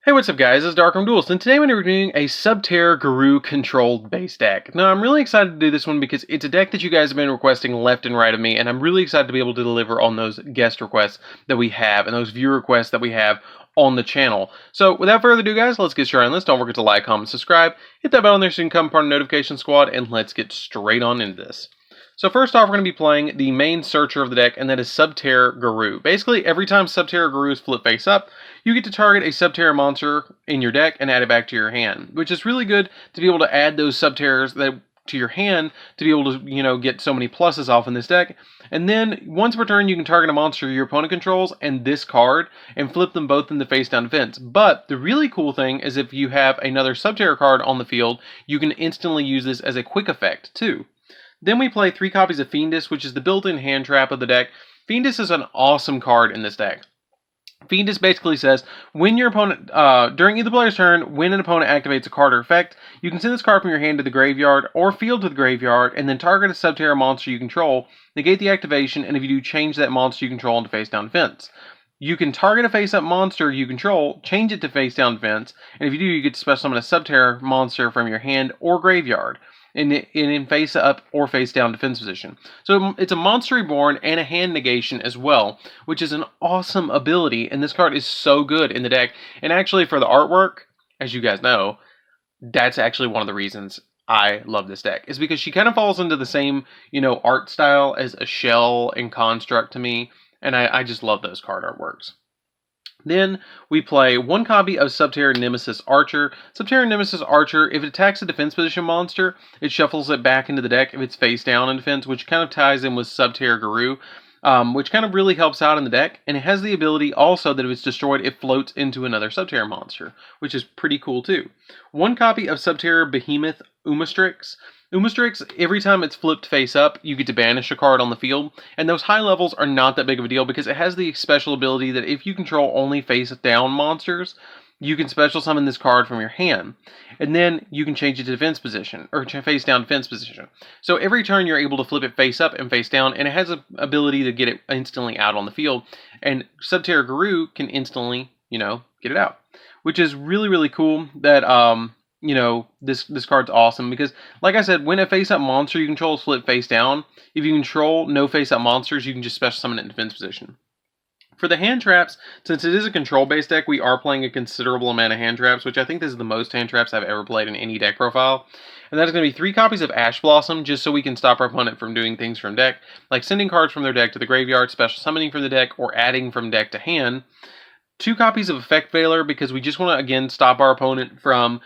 Hey, what's up guys, it's DarkArmedDuelist, and today I'm going to be doing a Subterror Guru controlled base deck. Now, I'm really excited to do this one because it's a deck that you guys have been requesting left and right of me, and I'm really excited to be able to deliver on those guest requests that we have, and those viewer requests that we have on the channel. So, without further ado guys, let's get started on this. Don't forget to like, comment, subscribe, hit that bell on there so you can become part of the notification squad, and let's get straight on into this. So first off, we're going to be playing the main searcher of the deck, and that is Subterror Guru. Basically, every time Subterror Guru is flipped face up, you get to target a Subterror monster in your deck and add it back to your hand, which is really good to be able to add those Subterrors to your hand to be able to, get so many pluses off in this deck. And then, once per turn, you can target a monster your opponent controls and this card, and flip them both into face-down defense. But the really cool thing is if you have another Subterror card on the field, you can instantly use this as a quick effect, too. Then we play 3 copies of Fiendus, which is the built-in hand trap of the deck. Fiendus is an awesome card in this deck. Fiendus basically says, when your opponent, during either player's turn, when an opponent activates a card or effect, you can send this card from your hand to the graveyard or field to the graveyard, and then target a Subterror monster you control, negate the activation, and if you do, change that monster you control into face-down defense. You can target a face-up monster you control, change it to face-down defense, and if you do, you get to special summon a Subterror monster from your hand or graveyard in face-up or face-down defense position. So it's a Monster Reborn and a hand negation as well, which is an awesome ability, and this card is so good in the deck. And actually, for the artwork, as you guys know, that's actually one of the reasons I love this deck, is because she kind of falls into the same, art style as a Shell and Construct to me, and I just love those card artworks. Then we play 1 copy of Subterror Nemesis Archer. Subterror Nemesis Archer, if it attacks a defense position monster, it shuffles it back into the deck if it's face down in defense, which kind of ties in with Subterror Guru, which kind of really helps out in the deck. And it has the ability also that if it's destroyed, it floats into another Subterror monster, which is pretty cool too. 1 copy of Subterror Behemoth Umastrix. Umastrix, every time it's flipped face up, you get to banish a card on the field, and those high levels are not that big of a deal because it has the special ability that if you control only face down monsters, you can special summon this card from your hand, and then you can change it to defense position, or face down defense position. So every turn you're able to flip it face up and face down, and it has an ability to get it instantly out on the field, and Subterror Guru can instantly, get it out, which is really, really cool that, this card's awesome because, like I said, when a face-up monster you control is flipped face down, if you control no face-up monsters, you can just special summon it in defense position. For the hand traps, since it is a control-based deck, we are playing a considerable amount of hand traps, which I think this is the most hand traps I've ever played in any deck profile. And that is going to be 3 copies of Ash Blossom, just so we can stop our opponent from doing things from deck, like sending cards from their deck to the graveyard, special summoning from the deck, or adding from deck to hand. 2 copies of Effect Veiler, because we just want to, again, stop our opponent from,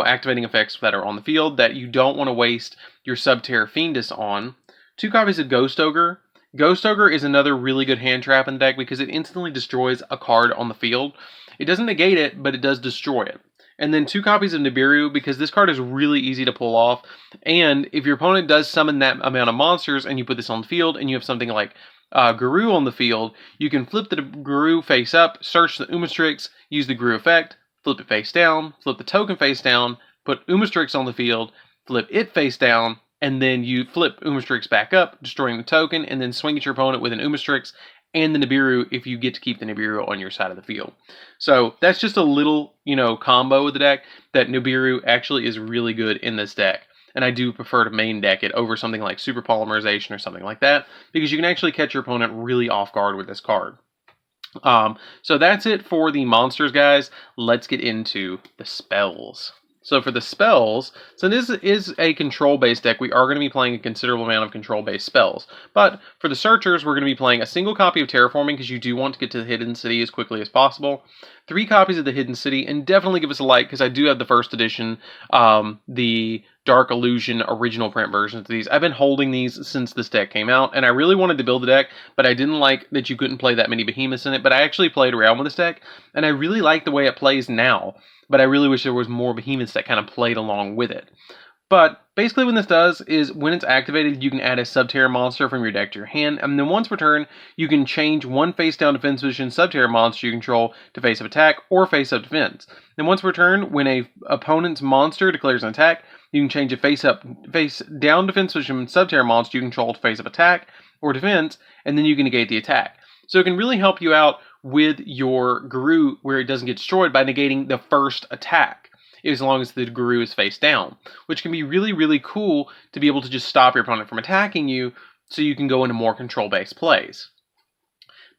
activating effects that are on the field that you don't want to waste your Subterror Fiendus on. 2 copies of Ghost Ogre. Ghost Ogre is another really good hand trap in the deck because it instantly destroys a card on the field. It doesn't negate it, but it does destroy it. And then 2 copies of Nibiru, because this card is really easy to pull off, and if your opponent does summon that amount of monsters and you put this on the field and you have something like Guru on the field, you can flip the Guru face up, search the Umastrix, use the Guru effect, flip it face down, flip the token face down, put Umastrix on the field, flip it face down, and then you flip Umastrix back up, destroying the token, and then swing at your opponent with an Umastrix and the Nibiru if you get to keep the Nibiru on your side of the field. So that's just a little, combo with the deck that Nibiru actually is really good in this deck. And I do prefer to main deck it over something like Super Polymerization or something like that, because you can actually catch your opponent really off guard with this card. So that's it for the monsters, guys. Let's get into the spells. So for the spells, so this is a control-based deck, we are going to be playing a considerable amount of control-based spells. But for the searchers, we're going to be playing a single copy of Terraforming because you do want to get to the Hidden City as quickly as possible. 3 copies of the Hidden City, and definitely give us a like because I do have the first edition, the Dark Illusion original print versions of these. I've been holding these since this deck came out, and I really wanted to build the deck, but I didn't like that you couldn't play that many behemoths in it, but I actually played around with this deck, and I really like the way it plays now, but I really wish there was more behemoths that kind of played along with it. But basically what this does is when it's activated, you can add a Subterror monster from your deck to your hand, and then once per turn, you can change 1 face-down defense position Subterror monster you control to face-up attack or face-up defense. Then once per turn, when a opponent's monster declares an attack, you can change a face-down defense position Subterror monster you control to face-up attack or defense, and then you can negate the attack. So it can really help you out with your Guru where it doesn't get destroyed by negating the first attack, as long as the Guru is face down, which can be really, really cool to be able to just stop your opponent from attacking you so you can go into more control-based plays.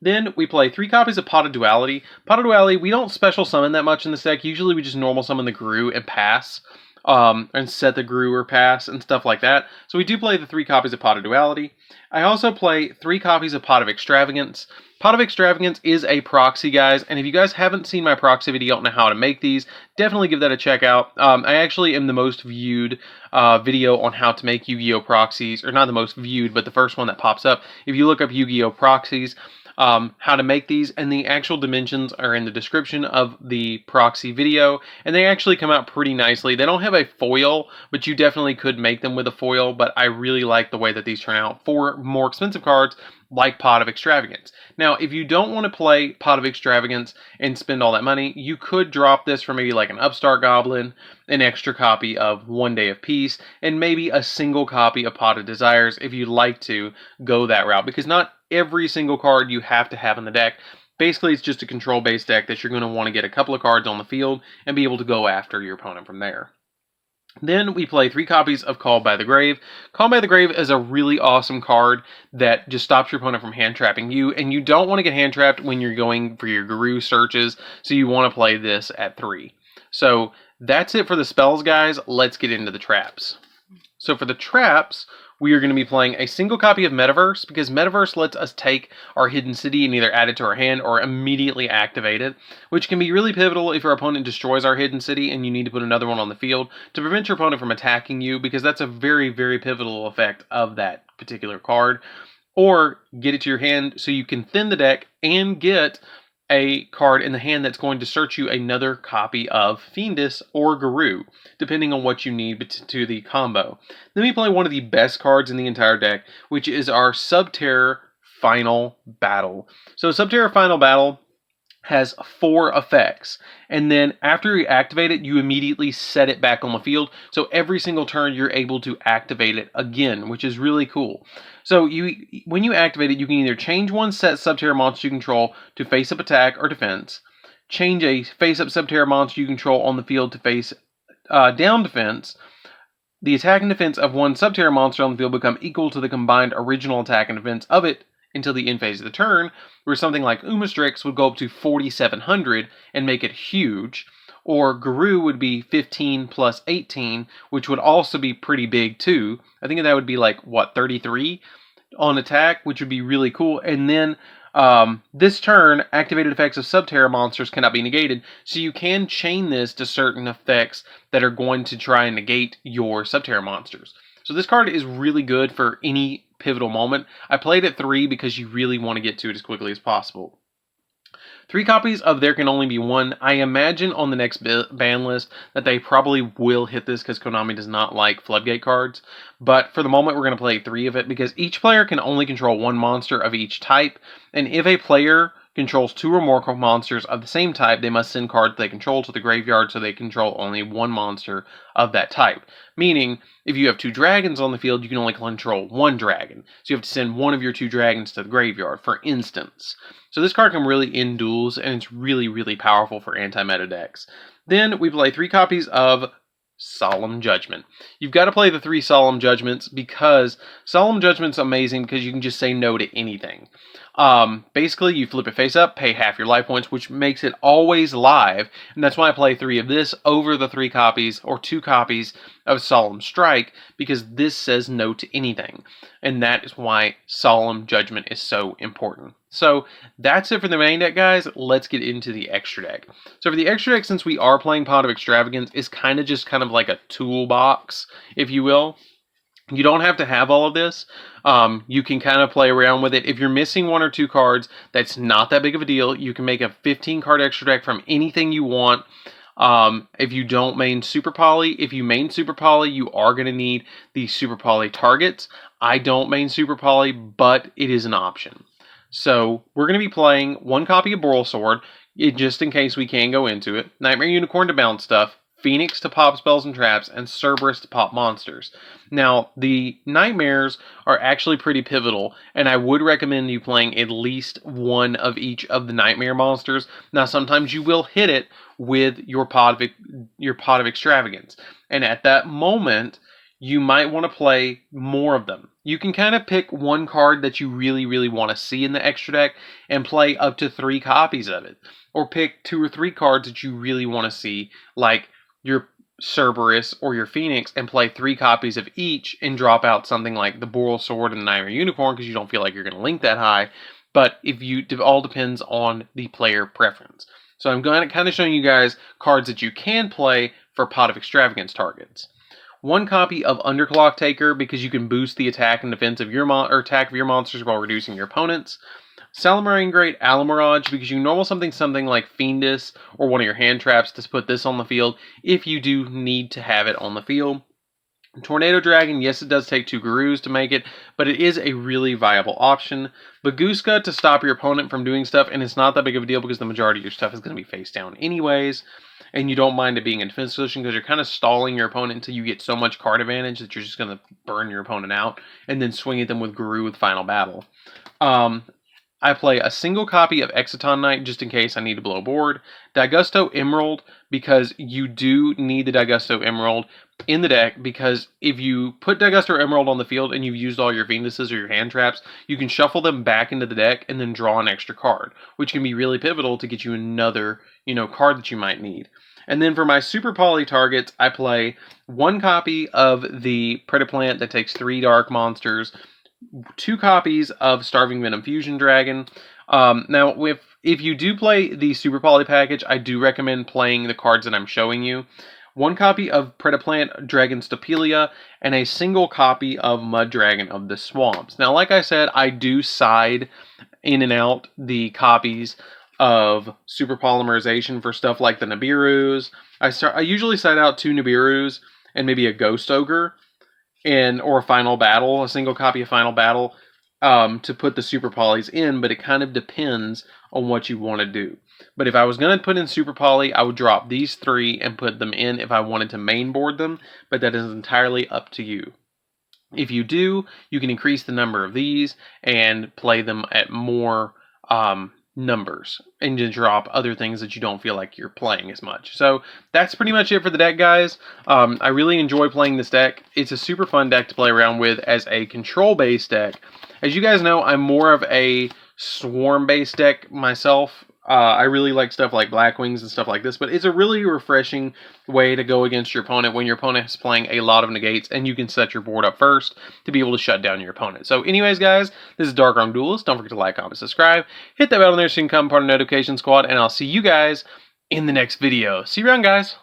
Then we play 3 copies of Pot of Duality. Pot of Duality, we don't special summon that much in this deck. Usually we just normal summon the Guru and pass, and set the Guru or pass and stuff like that. So we do play the 3 copies of Pot of Duality. I also play 3 copies of Pot of Extravagance. Pot of Extravagance is a proxy, guys, and if you guys haven't seen my proxy video on how to make these, definitely give that a check out. I actually am the most viewed video on how to make Yu-Gi-Oh! Proxies, or not the most viewed, but the first one that pops up. If you look up Yu-Gi-Oh! Proxies, how to make these, and the actual dimensions are in the description of the proxy video, and they actually come out pretty nicely. They don't have a foil, but you definitely could make them with a foil, but I really like the way that these turn out for more expensive cards like Pot of Extravagance. Now, if you don't want to play Pot of Extravagance and spend all that money, you could drop this for maybe like an Upstart Goblin, an extra copy of One Day of Peace, and maybe a single copy of Pot of Desires if you'd like to go that route, because not every single card you have to have in the deck. Basically, it's just a control-based deck that you're going to want to get a couple of cards on the field and be able to go after your opponent from there. Then we play 3 copies of Called by the Grave. Called by the Grave is a really awesome card that just stops your opponent from hand-trapping you, and you don't want to get hand-trapped when you're going for your Guru searches, so you want to play this at 3. So that's it for the spells, guys. Let's get into the traps. So for the traps, we are going to be playing a single copy of Metaverse, because Metaverse lets us take our hidden city and either add it to our hand or immediately activate it, which can be really pivotal if our opponent destroys our hidden city and you need to put another one on the field to prevent your opponent from attacking you, because that's a very, very pivotal effect of that particular card. Or get it to your hand so you can thin the deck and get a card in the hand that's going to search you another copy of Fiendus or Guru, depending on what you need to the combo. Then we play one of the best cards in the entire deck, which is our Subterror Final Battle. So Subterror Final Battle has 4 effects, and then after you activate it, you immediately set it back on the field, so every single turn you're able to activate it again, which is really cool. So when you activate it, you can either change one set Subterror monster you control to face-up attack or defense, change a face-up Subterror monster you control on the field to face down defense. The attack and defense of one Subterror monster on the field become equal to the combined original attack and defense of it until the end phase of the turn, where something like Umastrix would go up to 4,700 and make it huge, or Guru would be 15 plus 18, which would also be pretty big too. I think that would be like, what, 33 on attack, which would be really cool. And then this turn, activated effects of Subterror monsters cannot be negated, so you can chain this to certain effects that are going to try and negate your Subterror monsters. So this card is really good for any pivotal moment. I played at 3 because you really want to get to it as quickly as possible. 3 copies of There Can Only Be One. I imagine on the next ban list that they probably will hit this because Konami does not like Floodgate cards. But for the moment, we're going to play 3 of it because each player can only control 1 monster of each type. And if a player controls 2 or more monsters of the same type, they must send cards they control to the graveyard so they control only 1 monster of that type. Meaning, if you have 2 dragons on the field, you can only control 1 dragon. So you have to send one of your 2 dragons to the graveyard, for instance. So this card can really end duels, and it's really, really powerful for anti-meta decks. Then we play 3 copies of Solemn Judgment. You've got to play the 3 Solemn Judgments because Solemn Judgment's amazing because you can just say no to anything. Basically, you flip it face up, pay half your life points, which makes it always live, and that's why I play 3 of this over the 3 copies or 2 copies of Solemn Strike, because this says no to anything, and that is why Solemn Judgment is so important. So that's it for the main deck, guys. Let's get into the extra deck. So for the extra deck, since we are playing Pot of Extravagance, is kind of like a toolbox, if you will. You don't have to have all of this. You can kind of play around with it. If you're missing 1 or 2 cards, that's not that big of a deal. You can make a 15 card extra deck from anything you want. If you don't main Super Poly, if you main Super Poly, you are going to need the Super Poly targets. I don't main Super Poly, but it is an option. So we're going to be playing 1 copy of Boral Sword, just in case we can go into it. Nightmare Unicorn to bounce stuff. Phoenix to pop spells and traps, and Cerberus to pop monsters. Now, the Nightmares are actually pretty pivotal, and I would recommend you playing at least one of each of the Nightmare monsters. Now, sometimes you will hit it with your Pot of Extravagance, and at that moment, you might want to play more of them. You can kind of pick one card that you really, really want to see in the extra deck and play up to 3 copies of it. Or pick 2 or 3 cards that you really want to see, like your Cerberus or your Phoenix, and play 3 copies of each and drop out something like the Boral Sword and the Nightmare Unicorn because you don't feel like you're going to link that high. But it all depends on the player preference. So I'm going to kind of showing you guys cards that you can play for Pot of Extravagance targets. 1 copy of Underclock Taker because you can boost the attack and defense of your attack of your monsters while reducing your opponents. Salamarine Great Alamirage because you normal something like Fiendus or one of your hand traps to put this on the field if you do need to have it on the field. Tornado Dragon, yes, it does take 2 Gurus to make it, but it is a really viable option. Baguska to stop your opponent from doing stuff, and it's not that big of a deal because the majority of your stuff is going to be face down anyways, and you don't mind it being in defense position because you're kind of stalling your opponent until you get so much card advantage that you're just going to burn your opponent out, and then swing at them with Guru with Final Battle. I play a single copy of Exciton Knight just in case I need to blow a board. Daigusto Emerald because you do need the Daigusto Emerald in the deck because if you put Daigusto Emerald on the field and you've used all your Venuses or your hand traps, you can shuffle them back into the deck and then draw an extra card, which can be really pivotal to get you another, card that you might need. And then for my Super Poly targets, I play 1 copy of the Predaplant that takes 3 dark monsters, 2 copies of Starving Venom Fusion Dragon. Now, if you do play the Super Poly package, I do recommend playing the cards that I'm showing you. 1 copy of Predaplant Dragon Stopelia, and a single copy of Mud Dragon of the Swamps. Now, like I said, I do side in and out the copies of Super Polymerization for stuff like the Nibirus. I usually side out 2 Nibirus and maybe a Ghost Ogre. Or a Final Battle, a single copy of Final Battle, to put the Super Polys in, but it kind of depends on what you want to do. But if I was going to put in Super Poly, I would drop these 3 and put them in if I wanted to main board them, but that is entirely up to you. If you do, you can increase the number of these and play them at more numbers and just drop other things that you don't feel like you're playing as much. So that's pretty much it for the deck, guys. I really enjoy playing this deck. It's a super fun deck to play around with as a control-based deck. As you guys know, I'm more of a swarm-based deck myself. I really like stuff like Black Wings and stuff like this, but it's a really refreshing way to go against your opponent when your opponent is playing a lot of negates and you can set your board up first to be able to shut down your opponent. So anyways, guys, this is DarkArmedDuelist. Don't forget to like, comment, subscribe. Hit that bell on there so you can become part of the notification squad, and I'll see you guys in the next video. See you around, guys.